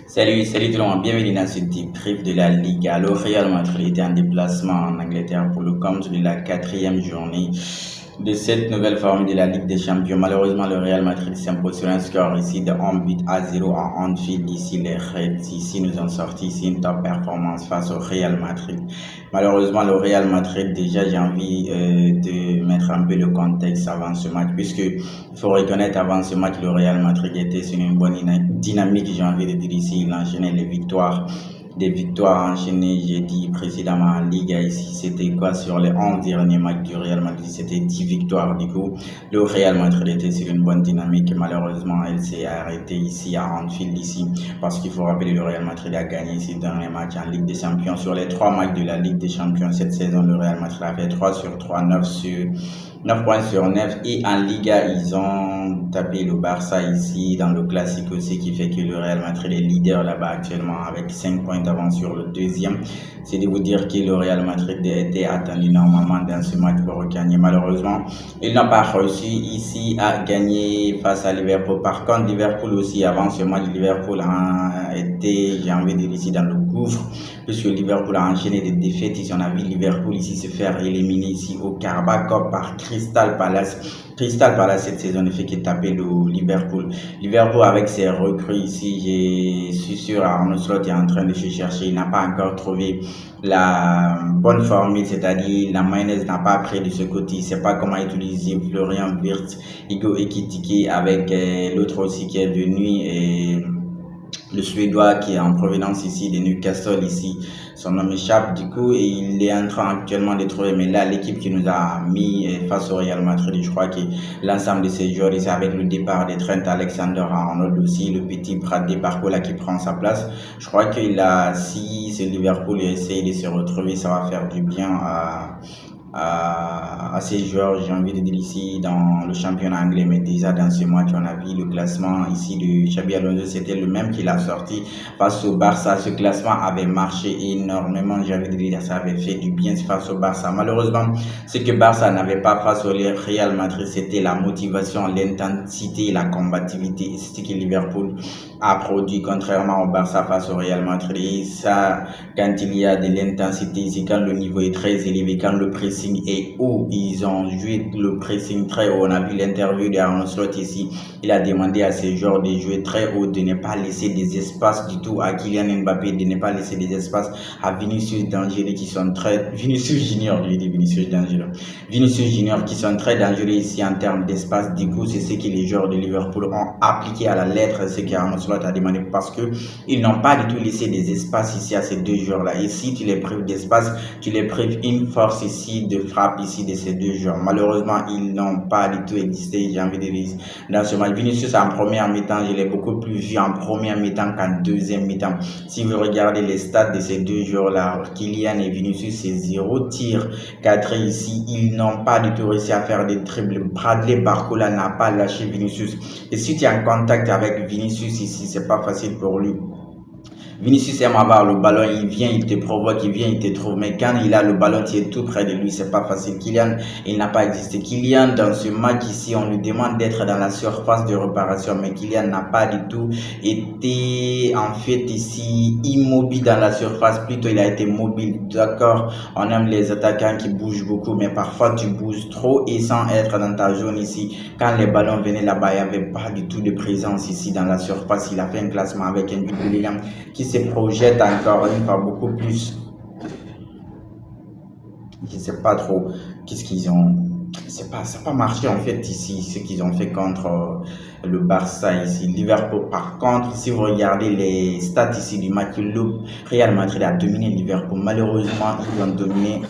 Salut tout le monde, bienvenue dans ce débrief de la Liga. Le Real Madrid était en déplacement en Angleterre pour le compte de la quatrième journée de cette nouvelle formule de la Ligue des Champions. Malheureusement, le Real Madrid s'impose sur un score ici de 1 but à 0 à Anfield. Ici, les Reds ici nous ont sorti ici une top performance face au Real Madrid. Malheureusement, le Real Madrid, déjà, j'ai envie de mettre un peu le contexte avant ce match, puisque il faut reconnaître avant ce match, le Real Madrid était sur une bonne dynamique, j'ai envie de dire ici, il enchaînait les victoires. Des victoires enchaînées, j'ai dit précédemment en Liga ici, c'était quoi sur les 11 derniers matchs du Real Madrid, c'était 10 victoires. Du coup, le Real Madrid était sur une bonne dynamique. Malheureusement, elle s'est arrêtée ici à Anfield ici, parce qu'il faut rappeler le Real Madrid a gagné ses derniers matchs en Ligue des Champions. Sur les 3 matchs de la Ligue des Champions cette saison, le Real Madrid a fait 3 sur 3, 9 points sur 9. Et en Liga, ils ont tapé le Barça ici dans le classique aussi, qui fait que le Real Madrid est leader là-bas actuellement avec 5 points d'avance sur le deuxième. C'est de vous dire que le Real Madrid était attendu normalement dans ce match pour gagner. Malheureusement, ils n'ont pas réussi ici à gagner face à Liverpool. Par contre, Liverpool aussi, avant ce match, Liverpool a été, j'ai envie de dire ici, dans le gouffre, puisque Liverpool a enchaîné des défaites. Ici, on a vu Liverpool ici se faire éliminer ici au Carabao Cup par Crystal Palace. Crystal Palace cette saison ne fait que taper le Liverpool. Liverpool avec ses recrues ici, je suis sûr Arne Slot est en train de se chercher. Il n'a pas encore trouvé la bonne formule, c'est-à-dire la mayonnaise n'a pas pris de ce côté. Il ne sait pas comment utiliser Florian Wirtz, Igo Ekitike avec l'autre aussi qui est venu et le Suédois qui est en provenance ici de Newcastle ici. Son nom échappe du coup et il est en train actuellement de trouver. Mais là, l'équipe qui nous a mis face au Real Madrid, je crois que l'ensemble de ces joueurs ici, avec le départ de Trent Alexander-Arnold aussi, le petit Bradley Barcola qui prend sa place, je crois qu'il a, si ce Liverpool essaye de se retrouver, ça va faire du bien à ces joueurs, j'ai envie de dire ici dans le championnat anglais. Mais déjà dans ce match, on a vu le classement ici de Xabi Alonso, c'était le même qu'il a sorti face au Barça. Ce classement avait marché énormément, j'ai envie de dire, ça avait fait du bien face au Barça. Malheureusement, ce que Barça n'avait pas face au Real Madrid, c'était la motivation, l'intensité, la combativité. C'est ce que Liverpool a produit contrairement au Barça face au Real Madrid. Et ça, quand il y a de l'intensité ici, quand le niveau est très élevé, quand le pressing est haut, ils ont joué le pressing très haut. On a vu l'interview d'Arne Slot ici, il a demandé à ces joueurs de jouer très haut, de ne pas laisser des espaces du tout à Kylian Mbappé, de ne pas laisser des espaces à Vinicius Dangereux qui sont très, Vinicius Junior, je dis Vinicius Dangereux, Vinicius Junior qui sont très dangereux ici en termes d'espace. Du coup, c'est ce que les joueurs de Liverpool ont appliqué à la lettre, ce qu'Arne Slot a demandé, parce que ils n'ont pas du tout laissé des espaces ici à ces deux joueurs-là. Et si tu les prives d'espace, tu les prives une force ici de frappe ici de ces deux joueurs. Malheureusement, ils n'ont pas du tout existé, j'ai envie de dire, dans ce match. Vinicius en première mi-temps, je l'ai beaucoup plus vu en première mi-temps qu'en deuxième mi-temps. Si vous regardez les stats de ces deux joueurs-là, Kylian et Vinicius, c'est 0 tir, 4 ici. Ils n'ont pas du tout réussi à faire des dribbles. Bradley Barcola n'a pas lâché Vinicius. Et si tu es en contact avec Vinicius ici, c'est pas facile pour lui. Vinicius aime avoir le ballon, il vient, il te provoque, il vient, il te trouve. Mais quand il a le ballon, tu es tout près de lui, c'est pas facile. Kylian, il n'a pas existé. Kylian, dans ce match ici, on lui demande d'être dans la surface de réparation, mais Kylian n'a pas du tout été, en fait, ici, immobile dans la surface. Plutôt, il a été mobile. D'accord, on aime les attaquants qui bougent beaucoup, mais parfois, tu bouges trop et sans être dans ta zone ici. Quand les ballons venaient là-bas, il n'y avait pas du tout de présence ici dans la surface. Il a fait un classement avec un Bellingham qui se projette encore une fois beaucoup plus. Je ne sais pas trop qu'est-ce qu'ils ont. Ça n'a pas marché en fait ici, ce qu'ils ont fait contre le Barça ici. Liverpool, par contre, si vous regardez les stats ici du match, le Real Madrid a dominé Liverpool. Malheureusement, ils ont dominé.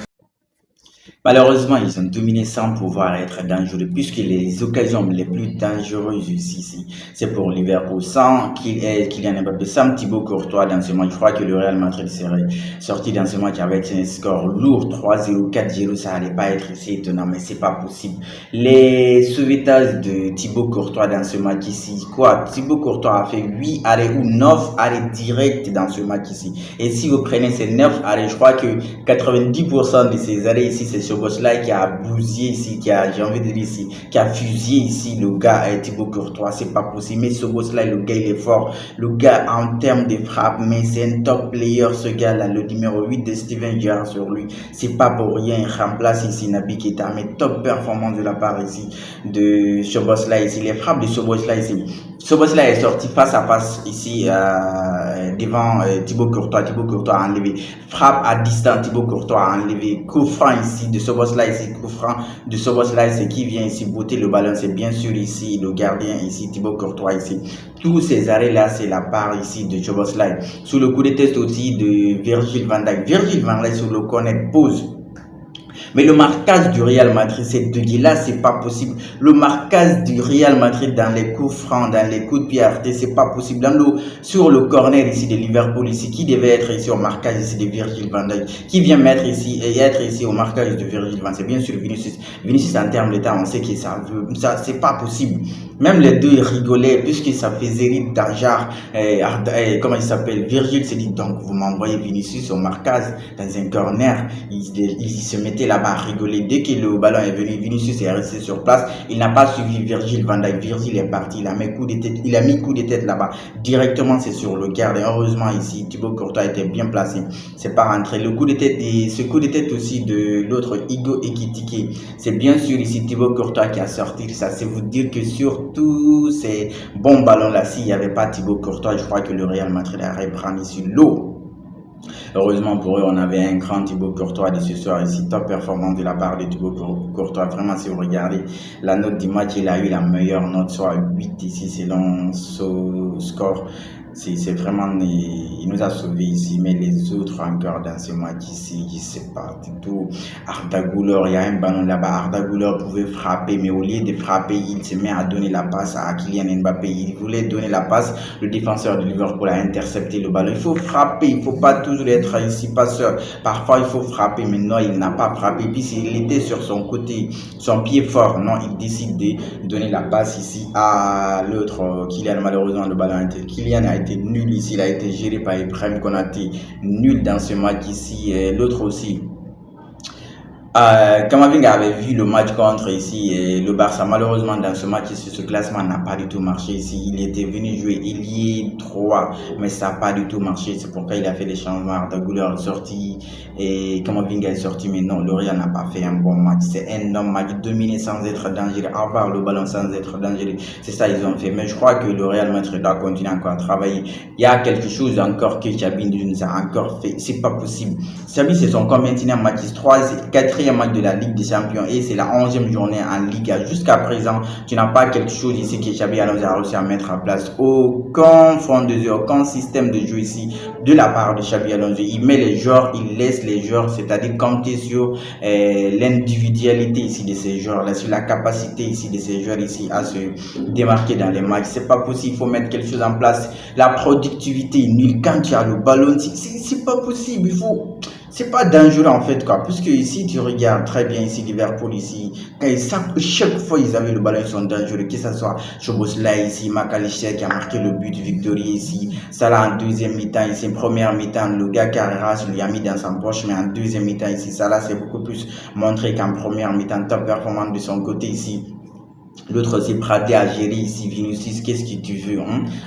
Malheureusement, ils ont dominé sans pouvoir être dangereux, puisque les occasions les plus dangereuses ici, c'est pour Liverpool. Sans Kylian Mbappé, sans Thibaut Courtois dans ce match, je crois que le Real Madrid serait sorti dans ce match avec un score lourd, 3-0, 4-0, ça n'allait pas être si étonnant, mais c'est pas possible. Les sauvetages de Thibaut Courtois dans ce match ici, quoi, Thibaut Courtois a fait 8 arrêts ou 9 arrêts directs dans ce match ici. Et si vous prenez ces 9 arrêts, je crois que 90% de ces arrêts ici, c'est sur Szoboszlai qui a bousillé ici, j'ai envie de dire ici, qui a fusillé ici le gars Thibaut Courtois. C'est pas possible. Mais Szoboszlai, le gars, il est fort. Le gars, en termes de frappe, mais c'est un top player, ce gars-là, le numéro 8 de Steven Gerrard sur lui. C'est pas pour rien. Il remplace ici Naby Keita. Mais top performance de la part ici de Szoboszlai ici. Les frappes de Szoboszlai ici. Szoboszlai est sorti face à face ici devant Thibaut Courtois. Thibaut Courtois a enlevé. Frappe à distance, Thibaut Courtois a enlevé. Coup franc ici de Szoboszlai ici. Coup franc de Szoboszlai, c'est qui vient ici botter le ballon. C'est bien sûr ici le gardien ici, Thibaut Courtois ici. Tous ces arrêts-là, c'est la part ici de Szoboszlai. Sous le coup de tête aussi de Virgil van Dijk. Virgil van Dijk sur le corner pose. Mais le marquage du Real Madrid, c'est dégueulasse, c'est pas possible. Le marquage du Real Madrid dans les coups francs, dans les coups de pied arrêtés, c'est pas possible. Sur le corner ici de Liverpool, ici, qui devait être ici au marquage ici de Virgil van Dijk, qui vient mettre ici et être ici au marquage de Virgil van Dijk, c'est bien sûr Vinicius. Vinicius en termes d'état, on sait que ça c'est pas possible. Même les deux rigolaient puisque ça faisait rire d'Ajar, comment il s'appelle, Virgil s'est dit donc vous m'envoyez Vinicius au marquage dans un corner, il se mettait là-bas à rigoler. Dès que le ballon est venu, Vinicius est resté sur place, il n'a pas suivi Virgil van Dijk. Virgil est parti, il a mis coup de tête là-bas, directement c'est sur le gardien. Heureusement ici, Thibaut Courtois était bien placé, c'est pas rentré. Le coup de tête, ce coup de tête aussi de l'autre Hugo Ekitike, c'est bien sûr ici Thibaut Courtois qui a sorti ça. C'est vous dire que sur tous ces bons ballons là, s'il n'y avait pas Thibaut Courtois, je crois que le Real Madrid aurait pris ici l'eau. Heureusement pour eux, on avait un grand Thibaut Courtois de ce soir ici. Top performance de la part de Thibaut Courtois. Vraiment, si vous regardez la note du match, il a eu la meilleure note, soit 8 ici selon ce score. C'est vraiment, il nous a sauvés ici, mais les autres encore dans ce match ici, je sais pas du tout. Arda Güler, il y a un ballon là-bas. Arda Güler pouvait frapper, mais au lieu de frapper, il se met à donner la passe à Kylian Mbappé. Il voulait donner la passe, le défenseur de Liverpool a intercepté le ballon. Il faut frapper, il faut pas toujours être ici passeur. Parfois, il faut frapper, mais non, il n'a pas frappé. Puis s'il était sur son côté, son pied fort, non, il décide de donner la passe ici à l'autre. Kylian, malheureusement, le ballon a été, Kylian a été nul ici, il a été géré par Ibrahim Konaté, nul dans ce match ici, l'autre aussi. Kamavinga avait vu le match contre ici le Barça. Malheureusement, dans ce match ici, ce classement n'a pas du tout marché ici. Il était venu jouer ailier droit, mais ça n'a pas du tout marché. C'est pourquoi il a fait des changements. Arda Güler est sorti et Kamavinga est sorti. Mais non, le Real n'a pas fait un bon match. C'est un homme match dominé sans être dangereux, avoir le ballon sans être dangereux. C'est ça ils ont fait. Mais je crois que le Real Madrid doit continuer encore à travailler. Il y a quelque chose encore que Xabi nous a encore fait. C'est pas possible. Xabi, c'est son combien de match? 4e match de la Ligue des Champions et c'est la 11e journée en Liga. Jusqu'à présent, tu n'as pas quelque chose ici que Xabi Alonso a réussi à mettre en place. Aucun fond de jeu, aucun système de jeu ici de la part de Xabi Alonso. Il met les joueurs, il laisse les joueurs, c'est-à-dire compter sur l'individualité ici de ces joueurs-là, sur la capacité ici de ces joueurs ici à se démarquer dans les matchs. C'est pas possible, il faut mettre quelque chose en place. La productivité est nulle quand tu as le ballon, c'est pas possible, il faut... C'est pas dangereux en fait quoi, puisque ici tu regardes très bien ici Liverpool ici, quand chaque fois ils avaient le ballon ils sont dangereux, que ce soit Szoboszlai ici, Mac Allister qui a marqué le but victorieux ici, Salah en deuxième mi-temps ici, première mi-temps le gars Carreras lui a mis dans sa poche, mais en deuxième mi-temps ici Salah c'est beaucoup plus montré qu'en première mi-temps, top performance de son côté ici. L'autre c'est Pradé à gérer ici, Vinicius, qu'est-ce que tu veux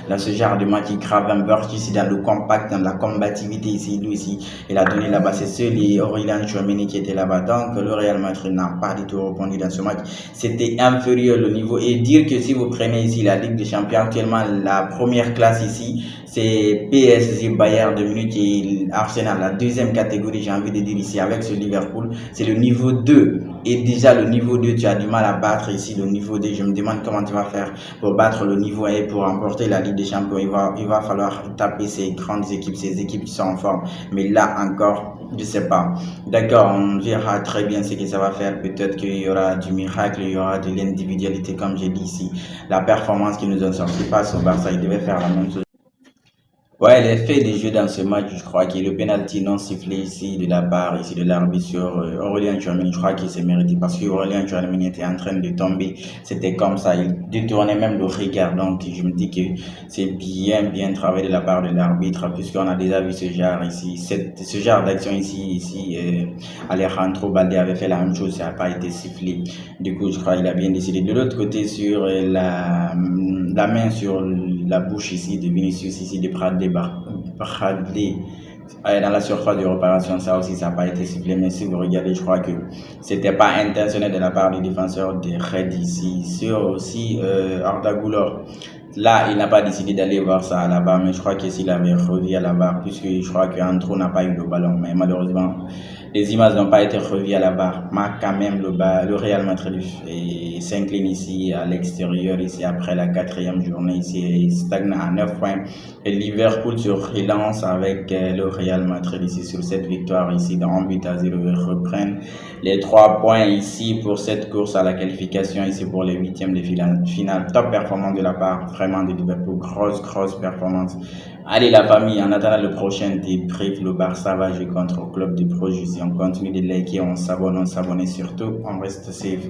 dans ce genre de match, il crave un burst ici dans le compact, dans la combativité ici, lui ici, il a donné là-bas, c'est seul et Aurélien Tchouameni qui était là-bas, donc le Real Madrid n'a pas du tout répondu dans ce match, c'était inférieur le niveau, et dire que si vous prenez ici la Ligue des Champions, actuellement la première classe ici, c'est PSG, Bayern de Munich et Arsenal, la deuxième catégorie, j'ai envie de dire ici, avec ce Liverpool, c'est le niveau 2, et déjà le niveau 2, tu as du mal à battre ici, le niveau 2, je me demande comment tu vas faire pour battre le niveau 1 et pour remporter la Ligue des Champions, il va falloir taper ces grandes équipes, ces équipes qui sont en forme, mais là encore, je sais pas. D'accord, on verra très bien ce que ça va faire. Peut-être qu'il y aura du miracle, il y aura de l'individualité, comme j'ai dit ici. La performance qu'ils nous ont sorti face au Barça, ils devaient faire la même chose. Ouais, les faits des jeux dans ce match, je crois que le penalty non sifflé ici de la part ici de l'arbitre sur Aurélien Tchouameni, je crois qu'il s'est mérité parce que Aurélien Tchouameni était en train de tomber. C'était comme ça, il détournait même le regard. Donc je me dis que c'est bien travaillé de la part de l'arbitre puisqu'on a déjà vu ce genre ici, ce genre d'action ici, Alejandro Balde avait fait la même chose, ça n'a pas été sifflé. Du coup, je crois qu'il a bien décidé. De l'autre côté, sur la main sur la bouche ici de Vinicius, ici de Bradley, dans la surface de réparation, ça aussi, ça n'a pas été sifflé. Mais si vous regardez, je crois que c'était pas intentionnel de la part du défenseur de Red ici. Sur aussi Arda Güler, là, il n'a pas décidé d'aller voir ça à la barre, mais je crois que s'il avait revu à la barre, puisque je crois qu'Antro n'a pas eu le ballon, mais malheureusement, les images n'ont pas été revues à la barre. Mais quand même, le Real Madrid s'incline ici à l'extérieur, ici après la 4e journée, ici, il stagne à 9 points. Et Liverpool se relance avec le Real Madrid ici sur cette victoire ici dans 1-0. Ils reprennent les 3 points ici pour cette course à la qualification ici pour les 8e de finale. Top performance de la part vraiment de Liverpool, grosse performance. Allez la famille, en attendant le prochain débrief, le Barça va jouer contre le club de Bruges. On continue de liker, on s'abonne surtout, on reste safe.